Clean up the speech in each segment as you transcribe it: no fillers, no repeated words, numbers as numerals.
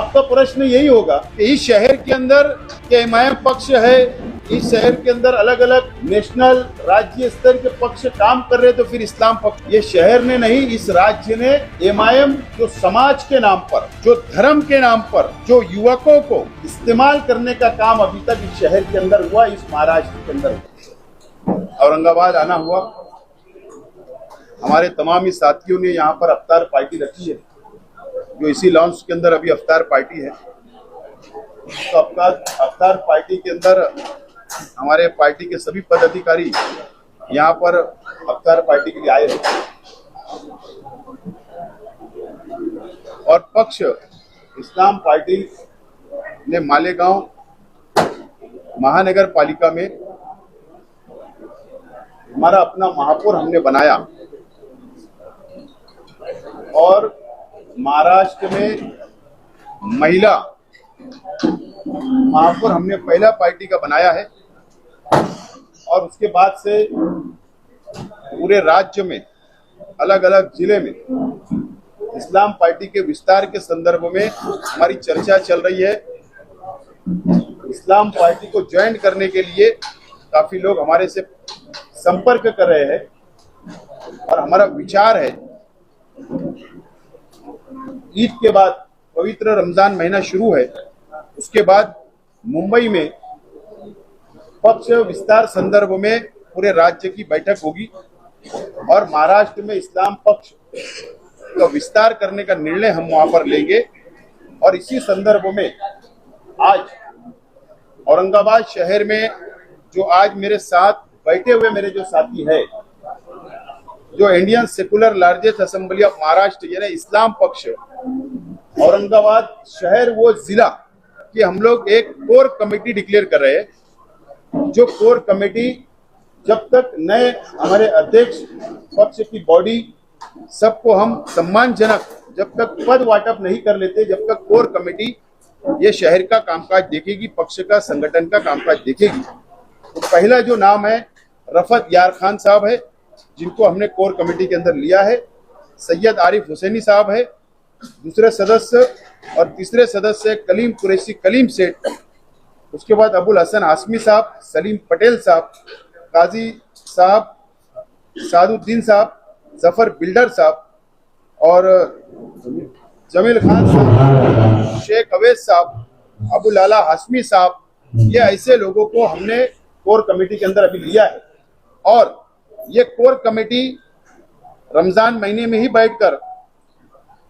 आपका प्रश्न यही होगा कि इस शहर के अंदर एमआईएम पक्ष है, इस शहर के अंदर अलग अलग नेशनल राज्य स्तर के पक्ष काम कर रहे, तो फिर इस्लाम पक्ष, ये शहर ने नहीं, इस राज्य ने एमआईएम जो समाज के नाम पर, जो धर्म के नाम पर, जो युवकों को इस्तेमाल करने का काम अभी तक इस शहर के अंदर हुआ, इस महाराष्ट्र के अंदर औरंगाबाद आना हुआ। हमारे तमाम ही साथियों ने यहाँ पर अफ्तार पार्टी रखी है, जो इसी लॉन्च के अंदर अभी अफ्तार पार्टी है। तो अफ्तार पार्टी के अंदर हमारे पार्टी के सभी पदाधिकारी यहाँ पर अफ्तार पार्टी के लिए आए हैं और पक्ष इस्लाम पार्टी ने मालेगांव महानगर पालिका में हमारा अपना महापौर हमने बनाया और महाराष्ट्र में महिला महापौर हमने पहला पार्टी का बनाया है और उसके बाद से पूरे राज्य में अलग अलग जिले में इस्लाम पार्टी के विस्तार के संदर्भ में हमारी चर्चा चल रही है। इस्लाम पार्टी को ज्वाइन करने के लिए काफी लोग हमारे से संपर्क कर रहे हैं और हमारा विचार है ईद के बाद पवित्र रमजान महीना शुरू है, उसके बाद मुंबई में पक्ष विस्तार संदर्भ में पूरे राज्य की बैठक होगी और महाराष्ट्र में इस्लाम पक्ष का विस्तार करने का निर्णय हम वहां पर लेंगे। और इसी संदर्भ में आज औरंगाबाद शहर में जो आज मेरे साथ बैठे हुए मेरे जो साथी है, जो Indian secular largest assembly of Maharashtra यानी इस्लाम पक्ष औरंगाबाद शहर वो जिला कि हम लोग एक कोर कमेटी डिक्लेयर कर रहे हैं, जो कोर कमेटी जब तक नए हमारे अध्यक्ष पक्ष की बॉडी सबको हम सम्मानजनक जब तक पद वाटप नहीं कर लेते, जब तक कोर कमेटी ये शहर का कामकाज देखेगी, पक्ष का संगठन का कामकाज देखेगी। तो पहला जो नाम है रफत यार खान साहब है, जिनको हमने कोर कमेटी के अंदर लिया है। सैयद आरिफ हुसैनी साहब है दूसरे सदस्य और तीसरे सदस्य कलीम कुरैशी कलीम सेठ। उसके बाद अबुल हसन हाशमी साहब, सलीम पटेल साहब, काजी साहब, सादुद्दीन साहब, जफर बिल्डर साहब और जमील खान साहब, शेख अवैस साहब, अबू लाला हाशमी साहब, ये ऐसे लोगों को हमने कोर कमेटी के अंदर अभी लिया है। और ये कोर कमेटी रमजान महीने में ही बैठकर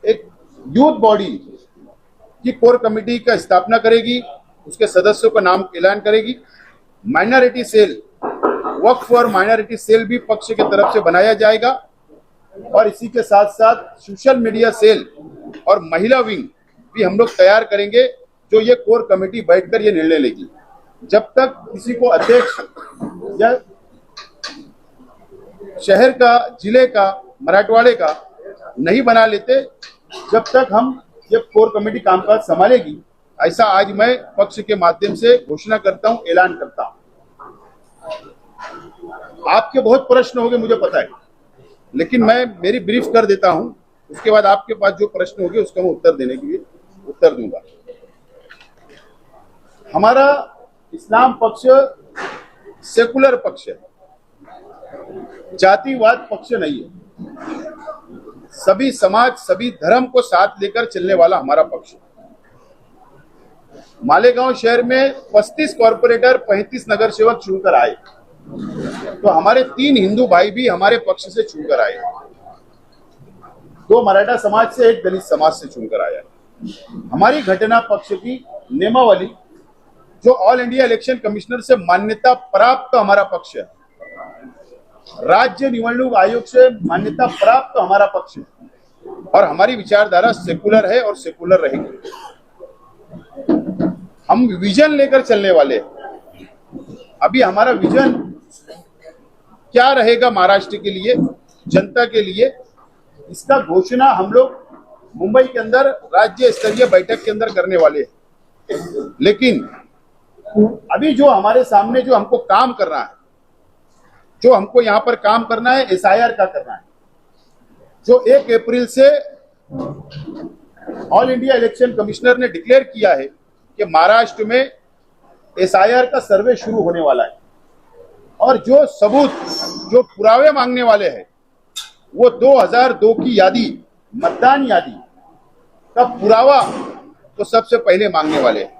एक यूथ बॉडी की कोर कमेटी का स्थापना करेगी, उसके सदस्यों का नाम ऐलान करेगी। माइनॉरिटी सेल, वक्फ और माइनॉरिटी सेल भी पक्ष की तरफ से बनाया जाएगा और इसी के साथ साथ सोशल मीडिया सेल और महिला विंग भी हम लोग तैयार करेंगे, जो ये कोर कमेटी बैठकर ये निर्णय लेगी। जब तक किसी को अध्यक्ष या शहर का, जिले का, मराठवाड़े का नहीं बना लेते, जब तक हम ये कोर कमेटी कामकाज संभालेगी, ऐसा आज मैं पक्ष के माध्यम से घोषणा करता हूं, ऐलान करता हूं। आपके बहुत प्रश्न होंगे मुझे पता है, लेकिन मैं मेरी ब्रीफ कर देता हूं, उसके बाद आपके पास जो प्रश्न होंगे उसका मैं उत्तर देने के लिए उत्तर दूंगा। हमारा इस्लाम पक्ष सेकुलर पक्ष है, जातिवाद पक्ष नहीं है। सभी समाज, सभी धर्म को साथ लेकर चलने वाला हमारा पक्ष है। मालेगांव शहर में 35 कॉर्पोरेटर, 35 नगर सेवक चुनकर आए, तो हमारे 3 हिंदू भाई भी हमारे पक्ष से चुनकर आए, 2 मराठा समाज से, 1 दलित समाज से चुनकर आया। हमारी घटना पक्ष की नियमावली जो ऑल इंडिया इलेक्शन कमिश्नर से मान्यता प्राप्त हमारा पक्ष है, राज्य निवडणूक आयोग से मान्यता प्राप्त हमारा पक्ष है और हमारी विचारधारा सेकुलर है और सेकुलर रहेगी। हम विजन लेकर चलने वाले हैं। अभी हमारा विजन क्या रहेगा महाराष्ट्र के लिए, जनता के लिए, इसका घोषणा हम लोग मुंबई के अंदर राज्य स्तरीय बैठक के अंदर करने वाले हैं। लेकिन अभी जो हमारे सामने जो हमको काम करना है, जो हमको यहाँ पर काम करना है, एसआईआर का करना है, जो 1 अप्रैल से ऑल इंडिया इलेक्शन कमिश्नर ने डिक्लेयर किया है कि महाराष्ट्र में एसआईआर का सर्वे शुरू होने वाला है और जो सबूत, जो पुरावे मांगने वाले हैं वो 2002 की यादी, मतदान यादी का पुरावा तो सबसे पहले मांगने वाले हैं।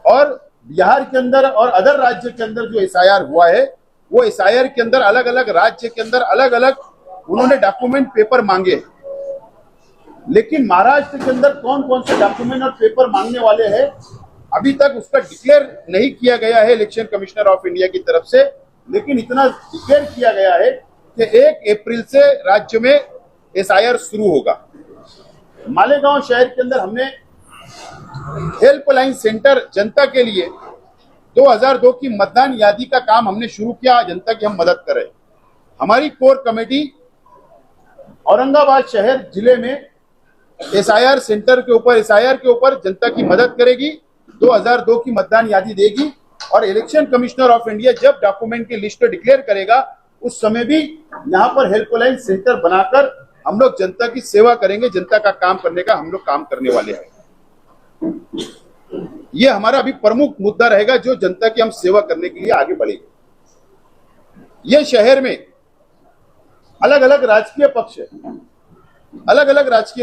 और बिहार के अंदर और अदर राज्य के अंदर जो एसआईआर हुआ है वो एसआईआर के अंदर अलग अलग राज्य के अंदर अलग अलग उन्होंने डॉक्यूमेंट पेपर मांगे, लेकिन महाराष्ट्र के अंदर कौन कौन से डॉक्यूमेंट और पेपर मांगने वाले हैं अभी तक उसका डिक्लेयर नहीं किया गया है इलेक्शन कमिश्नर ऑफ इंडिया की तरफ से। लेकिन इतना डिक्लेयर किया गया है कि 1 अप्रैल से राज्य में एसआईआर शुरू होगा। मालेगांव शहर के अंदर हमने हेल्पलाइन सेंटर जनता के लिए 2002 की मतदान यादी का काम हमने शुरू किया, जनता की हम मदद करें। हमारी कोर कमेटी औरंगाबाद शहर जिले में एसआईआर सेंटर के ऊपर, एसआईआर के ऊपर जनता की मदद करेगी, 2002 की मतदान यादी देगी और इलेक्शन कमिश्नर ऑफ इंडिया जब डॉक्यूमेंट की लिस्ट डिक्लेयर करेगा उस समय भी यहाँ पर हेल्पलाइन सेंटर बनाकर हम लोग जनता की सेवा करेंगे। जनता का काम करने का हम लोग काम करने वाले हैं। ये हमारा अभी प्रमुख मुद्दा रहेगा जो जनता की हम सेवा करने के लिए आगे बढ़ेंगे। ये शहर में अलग अलग राजकीय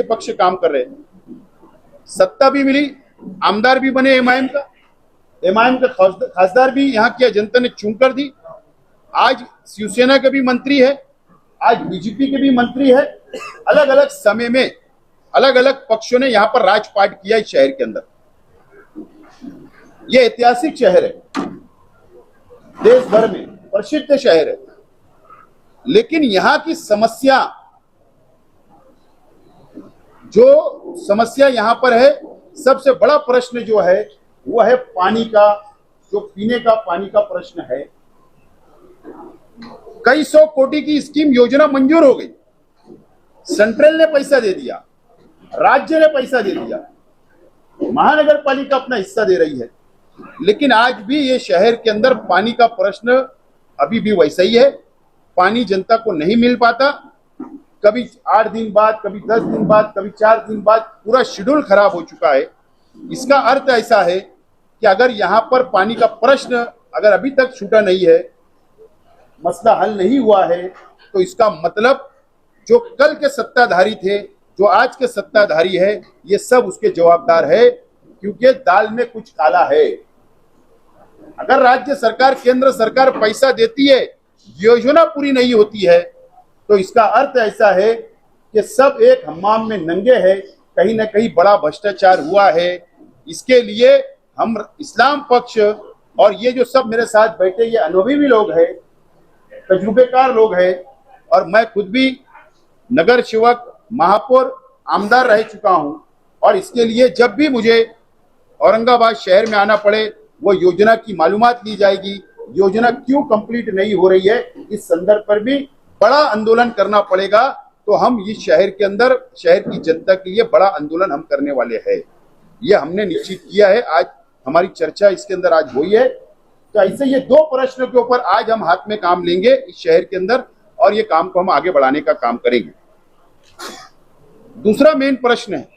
पक्ष काम कर रहे हैं। सत्ता भी मिली, आमदार भी बने एमआईएम का खासदार भी यहाँ की जनता ने चुनकर दी। आज शिवसेना के भी मंत्री है, आज बीजेपी के भी मंत्री है। अलग अलग समय में अलग अलग पक्षों ने यहाँ पर राजपाट किया इस शहर के अंदर। यह ऐतिहासिक शहर है, देश भर में प्रसिद्ध शहर है, लेकिन यहाँ की समस्या यहाँ पर है, सबसे बड़ा प्रश्न जो है वो है पानी का, जो पीने का पानी का प्रश्न है। कई 100 कोटी की स्कीम योजना मंजूर हो गई, सेंट्रल ने पैसा दे दिया, राज्य ने पैसा दे दिया, महानगर पालिका अपना हिस्सा दे रही है, लेकिन आज भी ये शहर के अंदर पानी का प्रश्न अभी भी वैसा ही है। पानी जनता को नहीं मिल पाता, कभी 8 दिन बाद, कभी 10 दिन बाद, कभी 4 दिन बाद, पूरा शेड्यूल खराब हो चुका है। इसका अर्थ ऐसा है कि अगर यहाँ पर पानी का प्रश्न अगर अभी तक छूटा नहीं है, मसला हल नहीं हुआ है, तो इसका मतलब जो कल के सत्ताधारी थे, जो आज के सत्ताधारी है, ये सब उसके जवाबदार है, क्योंकि दाल में कुछ काला है। अगर राज्य सरकार, केंद्र सरकार पैसा देती है, योजना पूरी नहीं होती है, तो इसका अर्थ ऐसा है कि सब एक हम्माम में नंगे हैं, कहीं ना कहीं बड़ा भ्रष्टाचार हुआ है। इसके लिए हम इस्लाम पक्ष और ये जो सब मेरे साथ बैठे ये अनुभवी लोग हैं, तजुर्बेकार लोग हैं, और मैं खुद भी नगर सेवक, महापौर, आमदार रह चुका हूं, और इसके लिए जब भी मुझे औरंगाबाद शहर में आना पड़े वो योजना की मालूमात ली जाएगी, योजना क्यों कंप्लीट नहीं हो रही है, इस संदर्भ पर भी बड़ा आंदोलन करना पड़ेगा। तो हम इस शहर के अंदर शहर की जनता के लिए बड़ा आंदोलन हम करने वाले हैं, ये हमने निश्चित किया है। आज हमारी चर्चा इसके अंदर आज हुई है। तो ऐसे ये 2 प्रश्नों के ऊपर आज हम हाथ में काम लेंगे इस शहर के अंदर, और ये काम को हम आगे बढ़ाने का काम करेंगे। दूसरा मेन प्रश्न है,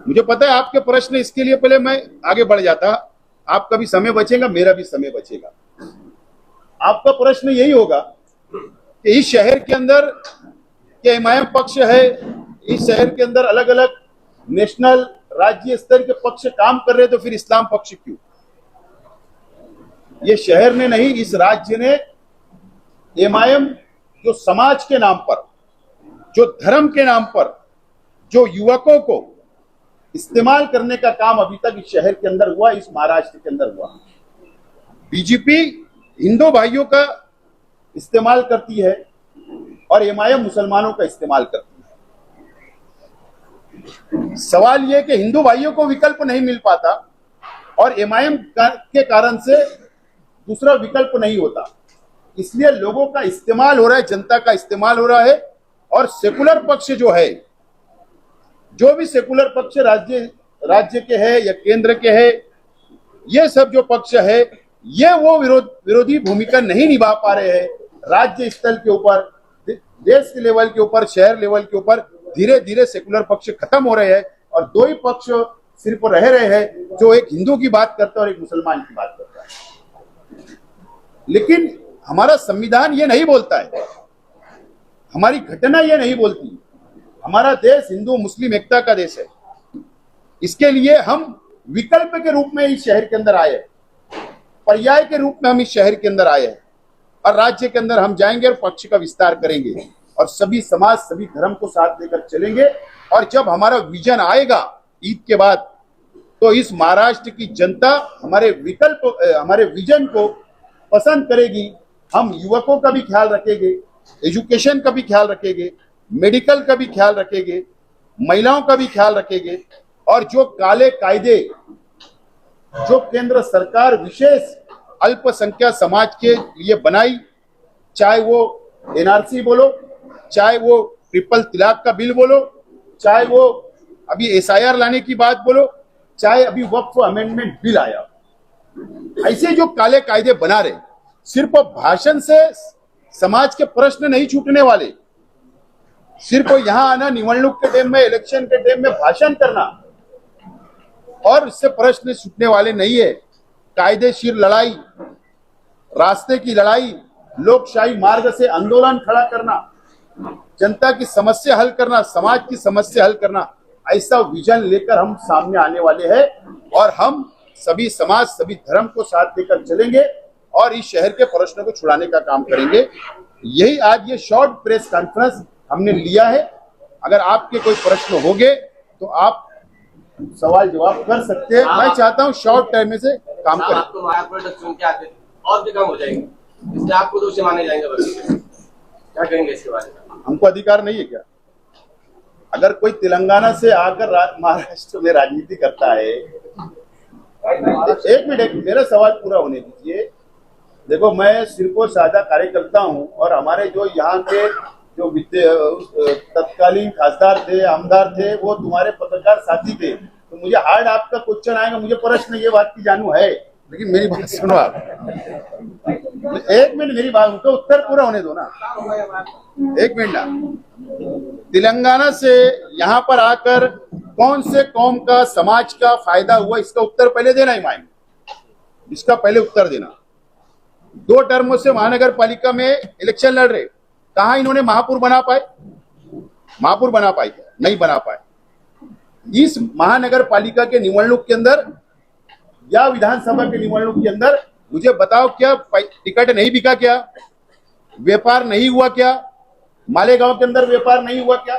मुझे पता है आपके प्रश्न, इसके लिए पहले मैं आगे बढ़ जाता, आपका भी समय बचेगा, मेरा भी समय बचेगा। आपका प्रश्न यही होगा कि इस शहर के अंदर के एमआईएम पक्ष है, इस शहर के अंदर अलग अलग नेशनल, राज्य स्तर के पक्ष काम कर रहे, तो फिर इस्लाम पक्ष क्यों? ये शहर ने नहीं, इस राज्य ने एमआईएम जो समाज के नाम पर, जो धर्म के नाम पर, जो युवकों को इस्तेमाल करने का काम अभी तक इस शहर के अंदर हुआ, इस महाराष्ट्र के अंदर हुआ। बीजेपी हिंदू भाइयों का इस्तेमाल करती है और एमआईएम मुसलमानों का इस्तेमाल करती है। सवाल यह कि हिंदू भाइयों को विकल्प नहीं मिल पाता और एमआईएम के कारण से दूसरा विकल्प नहीं होता, इसलिए लोगों का इस्तेमाल हो रहा है, जनता का इस्तेमाल हो रहा है। और सेकुलर पक्ष जो है, जो भी सेकुलर पक्ष राज्य के है या केंद्र के है, ये सब जो पक्ष है ये वो विरोधी भूमिका नहीं निभा पा रहे हैं। राज्य स्तर के ऊपर, देश के लेवल के ऊपर, शहर लेवल के ऊपर धीरे धीरे सेकुलर पक्ष खत्म हो रहे हैं और दो ही पक्ष सिर्फ रह रहे हैं, जो एक हिंदू की बात करता है और एक मुसलमान की बात करता है। लेकिन हमारा संविधान ये नहीं बोलता है, हमारी घटना ये नहीं बोलती। हमारा देश हिंदू मुस्लिम एकता का देश है। इसके लिए हम विकल्प के रूप में इस शहर के अंदर आए हैं, पर्याय के रूप में हम इस शहर के अंदर आए हैं और राज्य के अंदर हम जाएंगे और पक्ष का विस्तार करेंगे और सभी समाज सभी धर्म को साथ लेकर चलेंगे। और जब हमारा विजन आएगा ईद के बाद, तो इस महाराष्ट्र की जनता हमारे हमारे विजन को पसंद करेगी। हम युवकों का भी ख्याल रखेंगे, एजुकेशन का भी ख्याल रखेंगे, मेडिकल का भी ख्याल रखेंगे, महिलाओं का भी ख्याल रखेंगे। और जो काले कायदे जो केंद्र सरकार विशेष अल्पसंख्यक समाज के लिए बनाई, चाहे वो एनआरसी बोलो, चाहे वो ट्रिपल तलाक का बिल बोलो, चाहे वो अभी एसआईआर लाने की बात बोलो, चाहे अभी वक्फ अमेंडमेंट बिल आया, ऐसे जो काले कायदे बना रहे, सिर्फ भाषण से समाज के प्रश्न नहीं छूटने वाले। सिर्फ यहां आना, निवडणूक के टाइम में, इलेक्शन के टाइम में भाषण करना और इससे प्रश्न छूटने वाले नहीं है। कायदेशीर लड़ाई, रास्ते की लड़ाई, लोकशाही मार्ग से आंदोलन खड़ा करना, जनता की समस्या हल करना, समाज की समस्या हल करना, ऐसा विजन लेकर हम सामने आने वाले हैं। और हम सभी समाज सभी धर्म को साथ लेकर चलेंगे और इस शहर के प्रश्नों को छुड़ाने का काम करेंगे। यही आज ये शॉर्ट प्रेस कॉन्फ्रेंस हमने लिया है। अगर आपके कोई प्रश्न होंगे तो आप सवाल जवाब कर सकते हैं। मैं चाहता हूं शॉर्ट टाइम में से काम करें। आपको मायापुर तक सुन के आते थे और भी कम हो जाएंगे, इसलिए आपको दोषी माने जाएंगे। बस क्या कहेंगे इसके बारे में? हमको अधिकार नहीं है क्या? अगर कोई तेलंगाना से आकर महाराष्ट्र में राजनीति करता है, एक मिनट मेरा सवाल पूरा होने दीजिए। देखो, मैं सिर्फ सादा कार्यकर्ता हूं और हमारे जो यहाँ के जो तत्कालीन खासदार थे, आमदार थे, वो तुम्हारे पत्रकार साथी थे। तो मुझे हार्ड आपका क्वेश्चन आएगा, मुझे प्रश्न ये बात की जानू है, लेकिन मेरी बात सुनो आप। एक मिनट मेरी बात, उनका उत्तर पूरा होने दो ना, एक मिनट ना। तेलंगाना से यहाँ पर आकर कौन से कौम का समाज का फायदा हुआ, इसका उत्तर पहले देना ही मायने, इसका पहले उत्तर देना। 2 टर्मों से महानगर पालिका में इलेक्शन लड़ रहे, कहां इन्होंने महापौर बना पाए? महापौर बना पाए क्या? नहीं बना पाए। इस महानगर पालिका के निवडणूक के अंदर या विधानसभा के निवडणूक के अंदर मुझे बताओ, क्या टिकट नहीं बिका क्या? व्यापार नहीं हुआ क्या? मालेगांव के अंदर व्यापार नहीं हुआ क्या?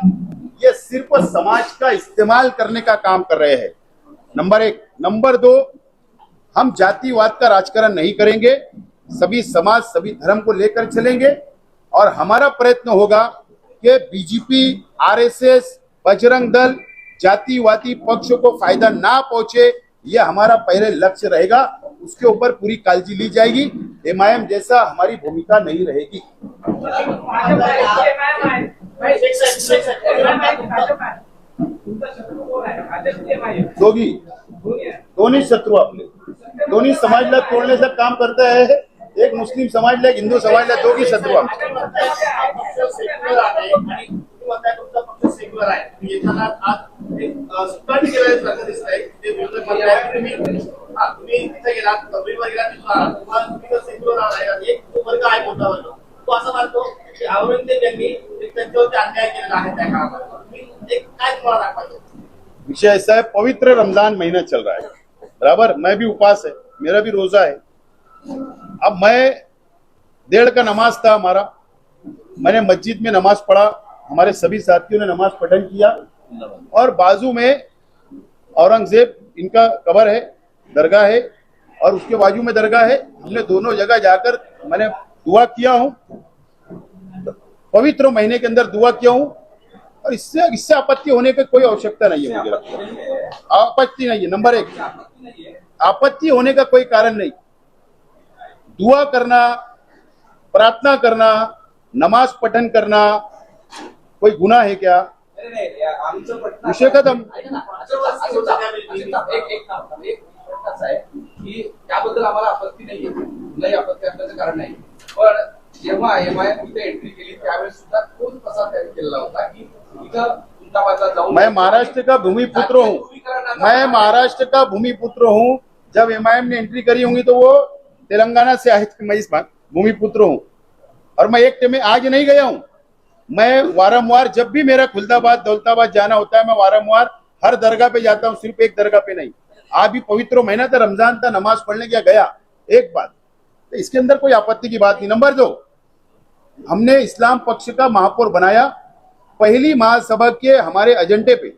ये सिर्फ समाज का इस्तेमाल करने का काम कर रहे हैं, नंबर 1। नंबर 2, हम जातिवाद का राजकारण नहीं करेंगे, सभी समाज सभी धर्म को लेकर चलेंगे। और हमारा प्रयत्न होगा कि बीजेपी, आरएसएस, बजरंग दल, जातिवादी पक्षों को फायदा ना पहुंचे, यह हमारा पहले लक्ष्य रहेगा। उसके ऊपर पूरी काळजी ली जाएगी। एमआईएम जैसा हमारी भूमिका नहीं रहेगी। दोन्ही शत्रु आपले, दोन्ही समाजला तोडण्याचं काम करता है। एक मुस्लिम समाजला, एक हिंदू समाजला, दोघी शत्रू विषय ऐसा है, पवित्र रमजान महीना चल रहा है, बराबर। मैं भी उपवास है, मेरा भी रोजा है। अब मैं 1:30 का नमाज था हमारा, मैंने मस्जिद में नमाज पढ़ा, हमारे सभी साथियों ने नमाज पठन किया और बाजू में औरंगजेब इनका कब्र है, दरगाह है, और उसके बाजू में दरगाह है। हमने दोनों जगह जाकर मैंने दुआ किया हूं, पवित्र महीने के अंदर दुआ किया हूं। और इससे आपत्ति होने की कोई आवश्यकता नहीं है, मुझे लगता है आपत्ति नहीं है। नंबर 1, आपत्ति होने का कोई कारण नहीं। दुआ करना, प्रार्थना करना, नमाज पठन करना कोई गुनाह है क्या? विषय खत्म। त्याबद्दल आम्हाला आपत्ती नाहीये, नाही आपत्ती असण्याचं कारण नाही। पण जेव्हा एमआयएम इथे एंट्री केली त्यावेळेस सुद्धा तोच प्रसार त्यांनी केलेला होता की इथं खुलताबादला जाऊन मैं महाराष्ट्र का भूमिपुत्र हूँ, मैं महाराष्ट्र का भूमिपुत्र हूँ। जब एमआईएम ने एंट्री करी होंगी तो वो तेलंगाना से आए थे। मैं इस बात भूमिपुत्र हूँ और मैं एक में आज नहीं गया हूँ। मैं वारंवार जब भी मेरा खुलताबाद दौलताबाद जाना होता है, मैं वारंवार हर दरगाह पे जाता हूँ, सिर्फ एक दरगाह पे नहीं। आज भी पवित्र महीना था, रमजान था, नमाज पढ़ने गया एक बात, तो इसके अंदर कोई आपत्ति की बात नहीं। नंबर 2, हमने इस्लाम पक्ष का महापौर बनाया। पहली महासभा के हमारे एजेंडे पे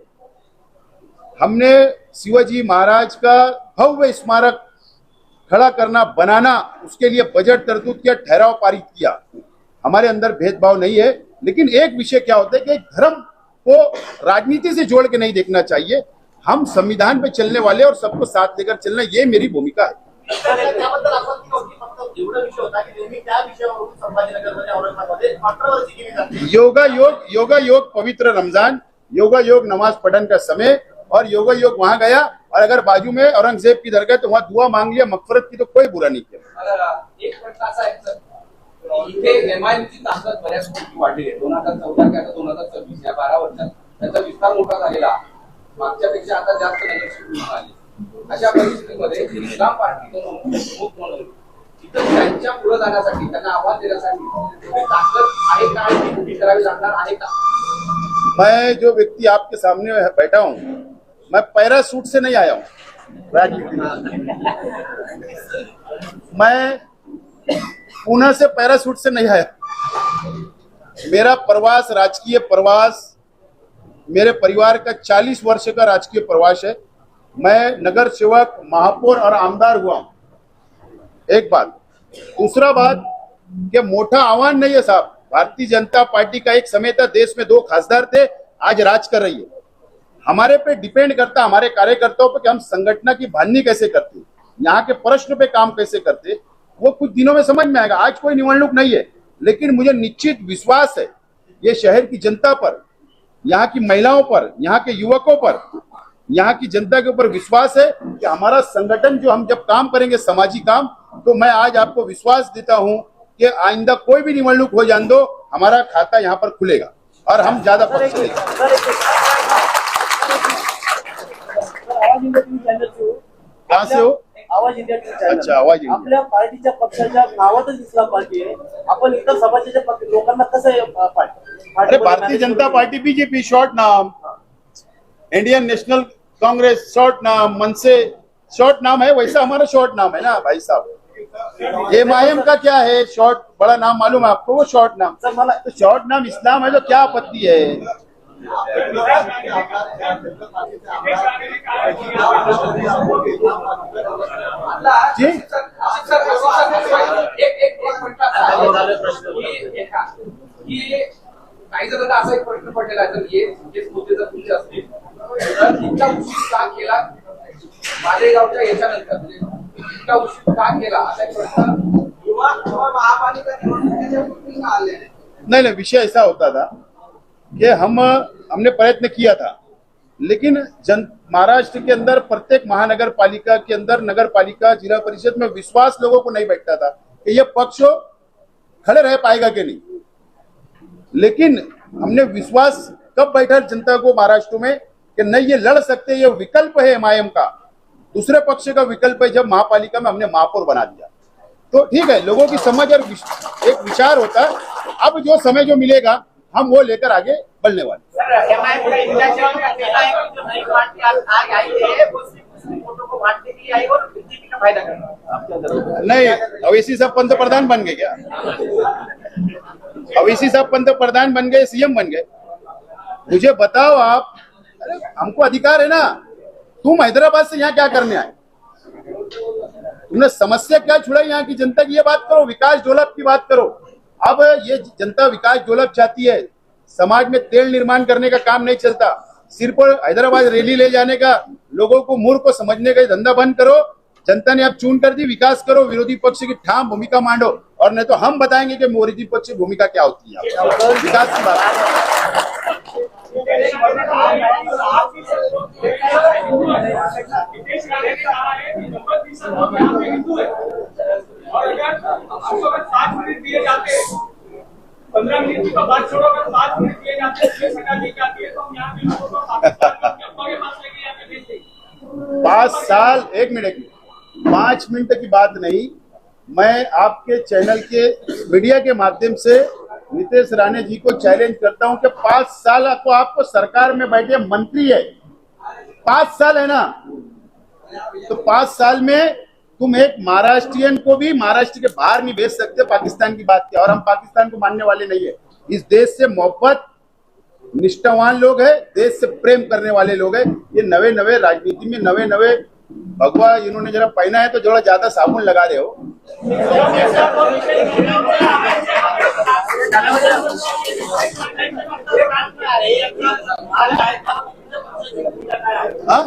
हमने शिवाजी महाराज का भव्य स्मारक खड़ा करना, बनाना, उसके लिए बजट तरतूद किया, ठहराव पारित किया। हमारे अंदर भेदभाव नहीं है, लेकिन एक विषय क्या होता है कि धर्म को राजनीति से जोड़ के नहीं देखना चाहिए। हम संविधान पे चलने वाले और सबको साथ लेकर चलना, ये मेरी भूमिका है। योगा योग पवित्र रमजान, योगा योग नमाज पढ़ने का समय, और योगा योग वहां गया, और अगर बाजू में औरंगजेब की दरगाह तो वहां दुआ मांग लिया, मगफरत की, तो कोई बुरा नहीं किया। एक प्रश्न असा आहे सर, इथे एमआयएमची ताकद बऱ्याच गोष्टी वाढली आहे. 2014 ते आता 2026 या 12 वर्षात त्याचा विस्तार मोठा झालेला, मागच्यापेक्षा आता जास्त नगरसेवक आले. अशा परिस्थितीमध्ये इस्लाम पार्टी म्हणून इथं त्यांच्या पुढे जाण्यासाठी, त्यांना आव्हान देण्यासाठी ताकद आहे का, उभी करावी लागणार आहे का? मैं जो व्यक्ति आपके सामने बैठा हूं, मैं पैरासूट से नहीं आया हूं राजनीति में। मैं पुणे से पैरासूट से नहीं आया। मेरा प्रवास, राजकीय प्रवास, मेरे परिवार का 40 वर्ष का राजकीय प्रवास है। मैं नगर सेवक, महापौर और आमदार हुआ हूं। एक बात। दूसरा बात कि मोटा आह्वान नहीं है साहब। भारतीय जनता पार्टी का एक समय था, देश में 2 खासदार थे, आज राज कर रही है। हमारे पे डिपेंड करता, हमारे कार्यकर्ताओं पे, कि हम संगठन की भालनी कैसे करते, यहाँ के प्रश्न पे काम कैसे करते, वो कुछ दिनों में समझ में आएगा। आज कोई निवडणूक नहीं है, लेकिन मुझे निश्चित विश्वास है ये शहर की जनता पर, यहाँ की महिलाओं पर, यहाँ के युवकों पर, यहाँ की जनता के ऊपर विश्वास है कि हमारा संगठन, जो हम जब काम करेंगे सामाजिक काम, तो मैं आज आपको विश्वास देता हूं कि आइंदा कोई भी निवडणूक हो जान दो, हमारा खाता यहाँ पर खुलेगा और हम ज्यादा पक्ष लेंगे। कहाँ से हो? आवाज इंडिया चॅनल. अच्छा, आवाज इंडिया. आपल्या पार्टीच्या पक्षाच्या नावातच इस्लाम पार्टी आहे. आपण इतर समाजाच्या लोकांना कसं अरे Bharatiya Janata party, BJP short नाम, इंडियन नेशनल कांग्रेस शॉर्ट नाम, मनसे शॉर्ट नाम है, वैसा हमारा शॉर्ट नाम है ना भाई साहब। एमआईएम का क्या है शॉर्ट, बड़ा नाम मालूम है आपको, वो शॉर्ट नाम। तो शॉर्ट नाम इस्लाम है, तो क्या आपत्ति है? जी काही जणांना असा एक प्रश्न पडलेला आहे, तर हेच मुद्दे जर तुमचे असतील तर इतका उशीर का केला मालेगावच्या याच्यानंतर, म्हणजे इतका उशीर का केला असा एक प्रश्न युवा महापालिका निवडणुकीच्या आले नहीं, विषय ऐसा होता था कि हमने प्रयत्न किया था, लेकिन महाराष्ट्र के अंदर प्रत्येक महानगर पालिका के अंदर, नगर पालिका, जिला परिषद में विश्वास लोगों को नहीं बैठता था कि ये पक्ष खड़े रह पाएगा कि नहीं। लेकिन हमने विश्वास कब बैठा जनता को महाराष्ट्र में कि नहीं, ये लड़ सकते, ये विकल्प है एमआईएम का, दूसरे पक्ष का विकल्प है। जब महापालिका में हमने महापौर बना दिया, तो ठीक है, लोगों की समझ और एक विचार होता है। अब जो समय जो मिलेगा हम वो लेकर आगे बढ़ने वाले। नहीं, अवैसी साहब पंतप्रधान बन गए क्या? अवैसी साहब पंतप्रधान बन गए, सीएम बन गए। मुझे बताओ आप, अरे हमको अधिकार है ना। तुम हैदराबाद से यहाँ क्या करने आए? तुमने समस्या क्या छुड़ाई यहाँ की जनता की? ये बात करो, विकास डेवलप की बात करो। अब ये जनता विकास डेवलप चाहती है, समाज में तेल निर्माण करने का काम नहीं चलता, सिर्फ हैदराबाद रैली ले जाने का, लोगों को मूर्ख को समझने का धंधा बंद करो। जनता ने अब चुन कर दी, विकास करो, विरोधी पक्ष की ठाम भूमिका मांडो, और नहीं तो हम बताएंगे कि विरोधी पक्ष की भूमिका क्या होती है विकास की बात। 15 मिनट की तो बात छोड़ो, अगर 5 मिनट दिए जाते हैं उसमें सटा दी जाती है तो हम यहाँ के लोगों को पाकिस्तान के अफवाह के पास लेके जाके भेज देंगे। 5 साल, एक मिनट, 5 मिनट की बात नहीं, मैं आपके चैनल के मीडिया के माध्यम से नीतीश राणे जी को चैलेंज करता हूं कि 5 साल को आपको सरकार में बैठे मंत्री है, 5 साल है ना, तो 5 साल में तुम एक महाराष्ट्रियन को भी महाराष्ट्र के बाहर नहीं भेज सकते। पाकिस्तान की बात किया, और हम पाकिस्तान को मानने वाले नहीं है। इस देश से मोहब्बत, निष्ठावान लोग हैं, देश से प्रेम करने वाले लोग हैं। ये नवे नवे राजनीति में नवे नवे भगवा इन्होंने जरा पहना है तो थोड़ा ज्यादा साबुन लगा रहे हो। हाँ?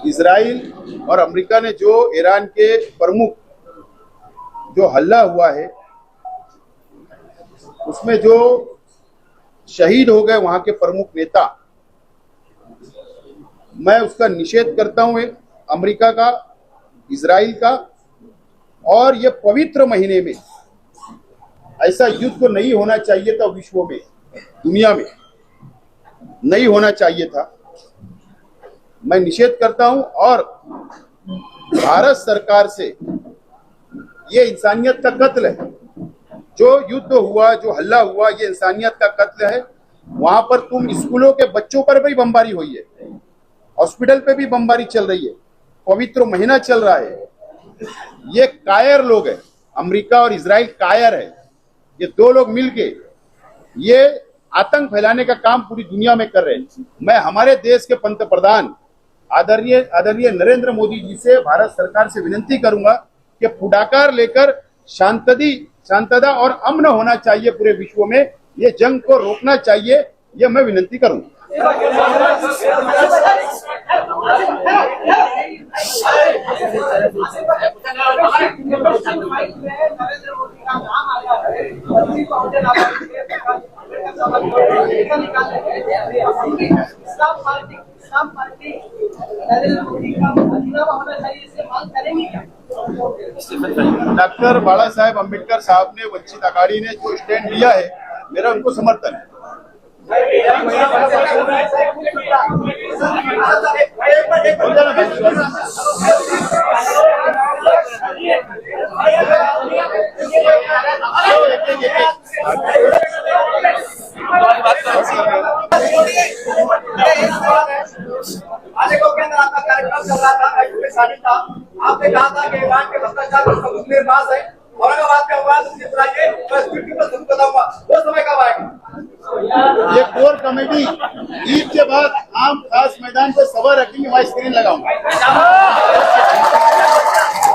इजराइल और अमेरिका ने जो ईरान के प्रमुख जो हल्ला हुआ है उसमें जो शहीद हो गए वहां के प्रमुख नेता, मैं उसका निषेध करता हूं, अमेरिका का, इजराइल का। और ये पवित्र महीने में ऐसा युद्ध तो नहीं होना चाहिए था, विश्व में, दुनिया में नहीं होना चाहिए था। मैं निषेध करता हूं और भारत सरकार से ये इंसानियत का कत्ल है। जो युद्ध हुआ, जो हल्ला हुआ, ये इंसानियत का कत्ल है। वहां पर तुम स्कूलों के बच्चों पर भी बमबारी हुई है, हॉस्पिटल पे भी बमबारी चल रही है, पवित्र महीना चल रहा है। ये कायर लोग हैं, अमेरिका और इजराइल कायर है। ये दो लोग मिलके ये आतंक फैलाने का काम पूरी दुनिया में कर रहे हैं। मैं हमारे देश के पंतप्रधान आदरणीय नरेंद्र मोदी जी से, भारत सरकार से विनती करूंगा कि पुढाकार लेकर शांतता और अमन होना चाहिए पूरे विश्व में, ये जंग को रोकना चाहिए, ये मैं विनती करूंगा। डॉक्टर बाला साहेब अम्बेडकर साहब ने, वंचित अघाड़ी ने जो स्टैंड लिया है, मेरा उनको समर्थन है। आपने कहा था कि ईरान के भ्रष्टाचार का सबूत मेरे पास है, औरंगाबाद का विवाद मुझे सुनाइए, मैं स्पीकर पर सबूत बताऊंगा। वो समय कब आएगा? ये कोर कमेटी ईद के बाद आम खास मैदान पे सभा रखेंगे, वहां स्क्रीन लगाऊंगा।